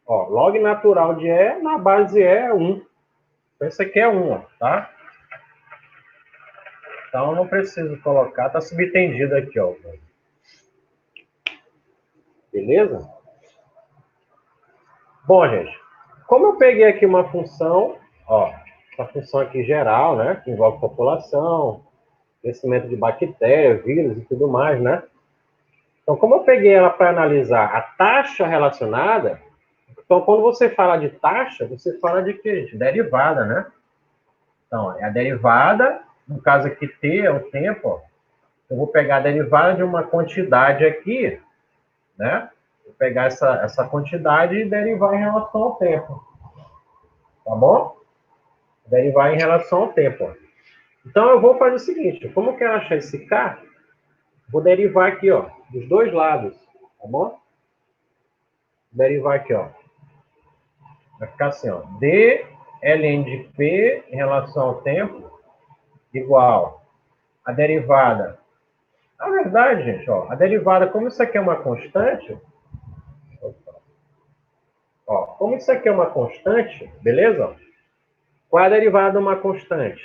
Ó, log natural de E na base E é 1. Então, isso aqui é 1, ó, tá? Então, não preciso colocar, tá subtendido aqui, ó. Beleza? Bom, gente, como eu peguei aqui uma função, ó, essa função aqui geral, né, que envolve população, crescimento de bactéria, vírus e tudo mais, né? Então, como eu peguei ela para analisar a taxa relacionada, então, quando você fala de taxa, você fala de quê, gente? Derivada, né? Então, é a derivada, no caso aqui, T é o tempo, ó. Eu vou pegar a derivada de uma quantidade aqui, né? Vou pegar essa quantidade e derivar em relação ao tempo, tá bom? Derivar em relação ao tempo, ó. Então, eu vou fazer o seguinte, como eu quero achar esse K, vou derivar aqui, ó, dos dois lados, tá bom? Derivar aqui, ó. Vai ficar assim, ó. D ln de P em relação ao tempo igual a derivada. Na verdade, gente, ó, a derivada, como isso aqui é uma constante, ó, como isso aqui é uma constante, beleza? Qual é a derivada de uma constante?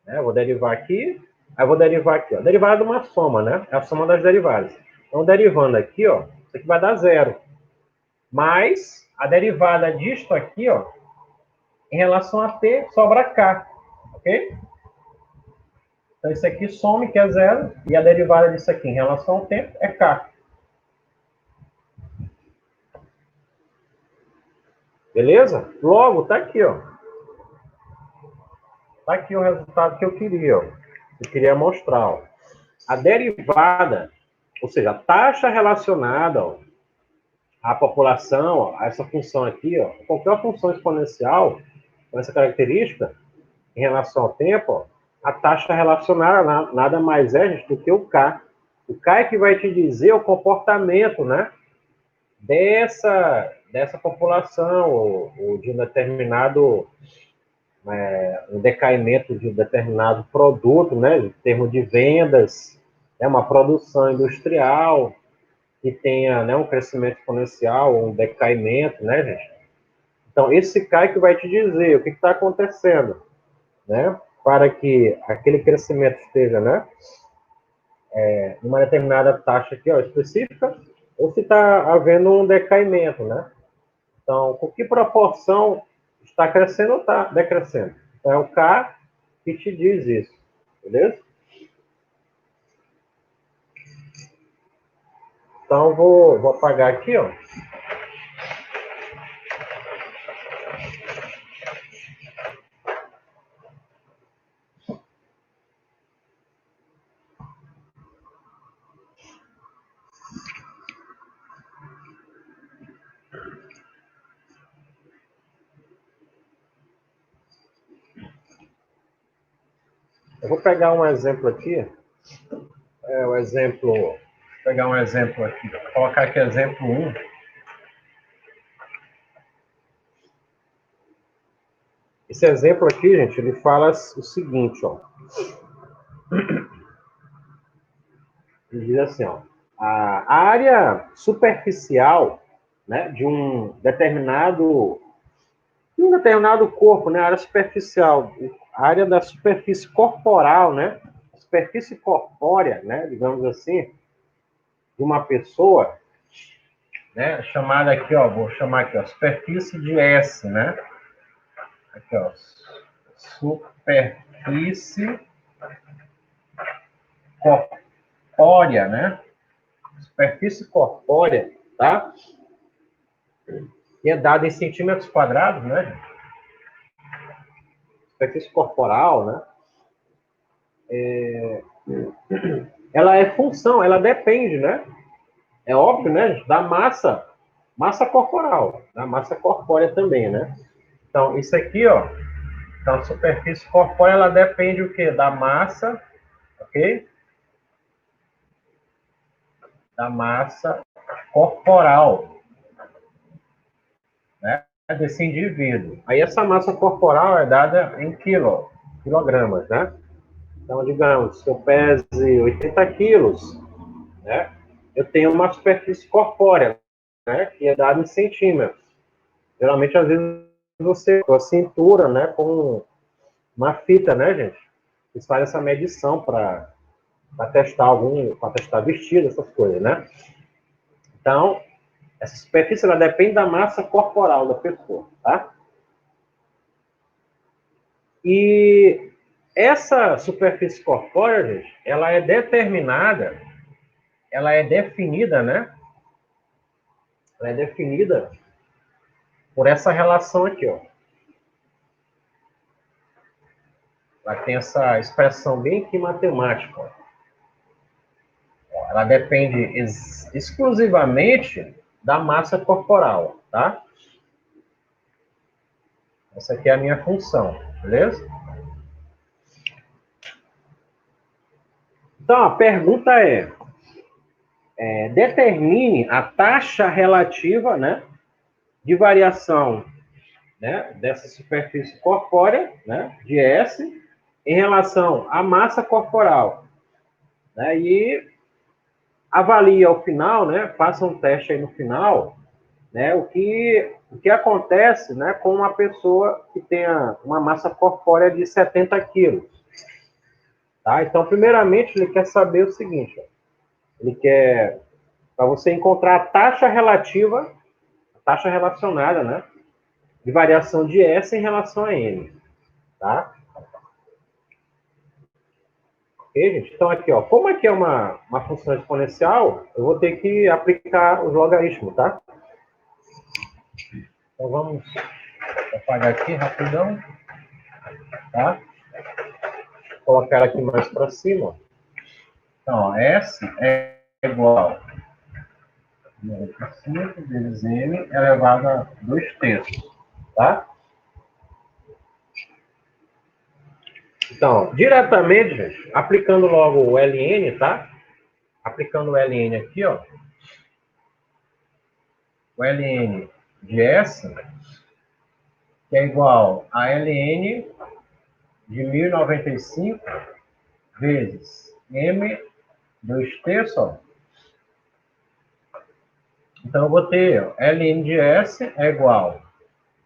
Eu vou derivar aqui, aí eu vou derivar aqui, ó. Derivada de uma soma, né? É a soma das derivadas. Então, derivando aqui, ó, isso aqui vai dar zero. Mas a derivada disto aqui, ó, em relação a t, sobra k, ok? Então, isso aqui some, que é zero, e a derivada disso aqui em relação ao tempo é k. Beleza? Logo, tá aqui, ó. Tá aqui o resultado que eu queria, ó. Eu queria mostrar, ó. A derivada, ou seja, a taxa relacionada, ó, à população, ó, a essa função aqui, ó, qualquer função exponencial com essa característica, em relação ao tempo, ó, a taxa relacionada nada mais é, gente, do que o K. O K é que vai te dizer o comportamento, né, dessa população, ou de um determinado, um decaimento de um determinado produto, né, em termos de vendas, uma produção industrial que tenha, né, um crescimento exponencial, ou um decaimento, né, gente? Então, esse K é que vai te dizer o que está acontecendo, né, para que aquele crescimento esteja, né, numa determinada taxa aqui, ó, específica, ou se está havendo um decaimento, né? Então, com que proporção está crescendo ou está decrescendo? Então, é o K que te diz isso, beleza? Então, vou apagar aqui, ó. Eu vou pegar um exemplo aqui, vou pegar um exemplo aqui, vou colocar aqui exemplo 1. Esse exemplo aqui, gente, ele fala o seguinte, ó. Ele diz assim, ó, a área superficial, né, de um determinado corpo, né, a área superficial, a área da superfície corporal, né, a superfície corpórea, né, digamos assim, de uma pessoa, né, chamada aqui, ó, vou chamar aqui, ó, superfície de S, né, aqui, ó, superfície corpórea, né, superfície corpórea, tá? E é dada em centímetros quadrados, né? Superfície corporal, né? Ela é função, ela depende, né? É óbvio, né? Da massa corporal, da massa corpórea também, né? Então, isso aqui, ó, então, a superfície corpórea, ela depende o quê? Da massa, ok? Da massa corporal, né? Desse indivíduo. Aí essa massa corporal é dada em quilogramas, né? Então, digamos, se eu pese 80 quilos, né? Eu tenho uma superfície corpórea, né? Que é dada em centímetros. Geralmente, às vezes, você com a cintura, né? Com uma fita, né, gente? Eles fazem essa medição para testar vestido, essas coisas, né? Então, Essa superfície ela depende da massa corporal da pessoa, tá? E essa superfície corpórea, gente, ela é determinada, ela é definida, né? Ela é definida por essa relação aqui, ó. Ela tem essa expressão bem aqui matemática, ó. Ela depende exclusivamente da massa corporal, tá? Essa aqui é a minha função, beleza? Então, a pergunta determine a taxa relativa, né, de variação, né, dessa superfície corpórea, né, de S, em relação à massa corporal, né, e avalie ao final, né, faça um teste aí no final, né, o que acontece, né, com uma pessoa que tenha uma massa corpórea de 70 quilos. Tá? Então, primeiramente, ele quer saber o seguinte, ó, ele quer, para você encontrar a taxa relativa, a taxa relacionada, né, de variação de S em relação a N, tá? Ok, gente? Então, aqui, ó, como aqui é uma função exponencial, eu vou ter que aplicar os logaritmos, tá? Então, vamos apagar aqui rapidão, tá? Vou colocar ela aqui mais para cima. Então, ó, S é igual a 5 vezes M elevado a 2 terços, tá? Então, diretamente, gente, aplicando logo o ln, tá? Aplicando o ln aqui, ó. O ln de S, que é igual a ln de 1095 vezes m 2 terços, ó. Então, eu vou ter ó, ln de S é igual,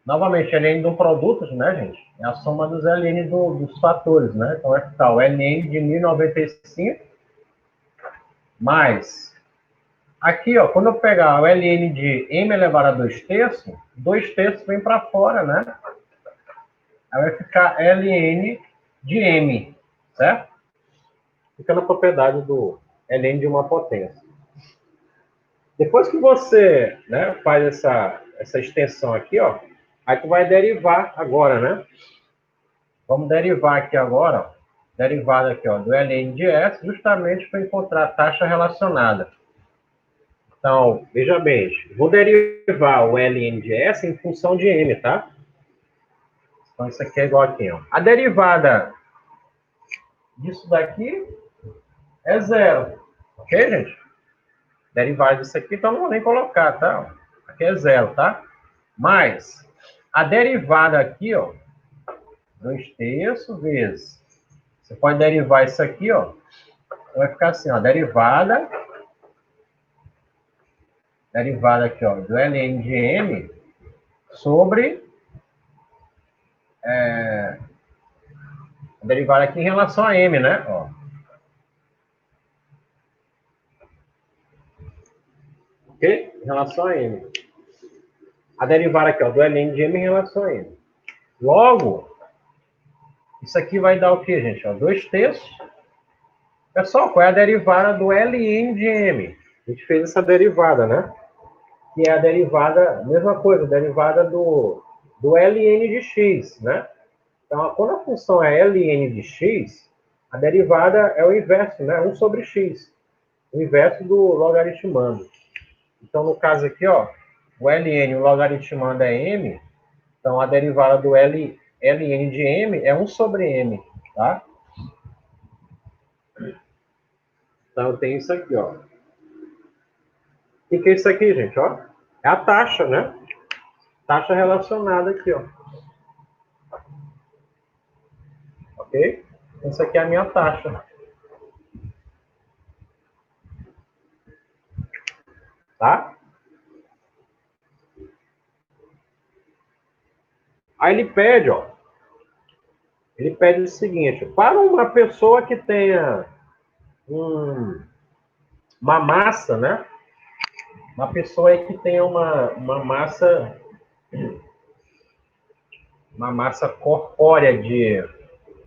novamente, ln de um produto, né, gente? É a soma dos ln dos fatores, né? Então, vai ficar o ln de 1095 mais... Aqui, ó, quando eu pegar o ln de m elevado a 2 terços vem para fora, né? Aí vai ficar ln de m, certo? Fica na propriedade do ln de uma potência. Depois que você, né, faz essa extensão aqui, ó, aí tu vai derivar agora, né? Vamos derivar aqui agora, ó, derivada aqui, ó, do ln de S, justamente para encontrar a taxa relacionada. Então, veja bem, vou derivar o ln de S em função de m, tá? Então, isso aqui é igual aqui, ó. A derivada disso daqui é zero. Ok, gente? Derivada disso aqui, então não vou nem colocar, tá? Aqui é zero, tá? Mas a derivada aqui, ó, 2 terços vezes. Você pode derivar isso aqui, ó. Vai ficar assim, ó. Derivada aqui, ó, do ln de m sobre a derivada aqui em relação a m, né? Ó. Ok? Em relação a m. A derivada aqui, ó, do ln de m em relação a m. Logo, isso aqui vai dar o quê, gente? Ó, 2 terços. Pessoal, qual é a derivada do ln de m? A gente fez essa derivada, né? Que é a derivada, mesma coisa, a derivada do ln de x, né? Então, quando a função é ln de x, a derivada é o inverso, né? 1 sobre x. O inverso do logaritmando. Então, no caso aqui, ó, o ln, o logaritmando é m, então a derivada do ln de m é 1 sobre m, tá? Então, eu tenho isso aqui, ó. O que é isso aqui, gente, ó? É a taxa, né? Taxa relacionada aqui, ó. Ok? Essa aqui é a minha taxa. Tá? Aí ele pede, ó. Ele pede o seguinte: para uma pessoa que tenha uma massa, né? Uma pessoa aí que tenha uma massa corpórea de,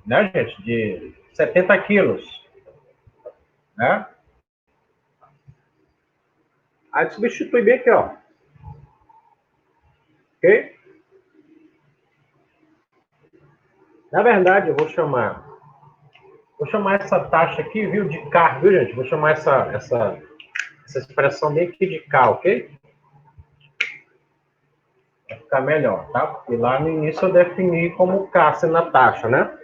né, gente, de 70 quilos, né? Aí substitui bem aqui, ó. Ok? Na verdade, eu vou chamar essa taxa aqui, viu, de K, viu, gente? Vou chamar essa expressão bem aqui de K, ok? Vai ficar melhor, tá? Porque lá no início eu defini como K sendo a taxa, né?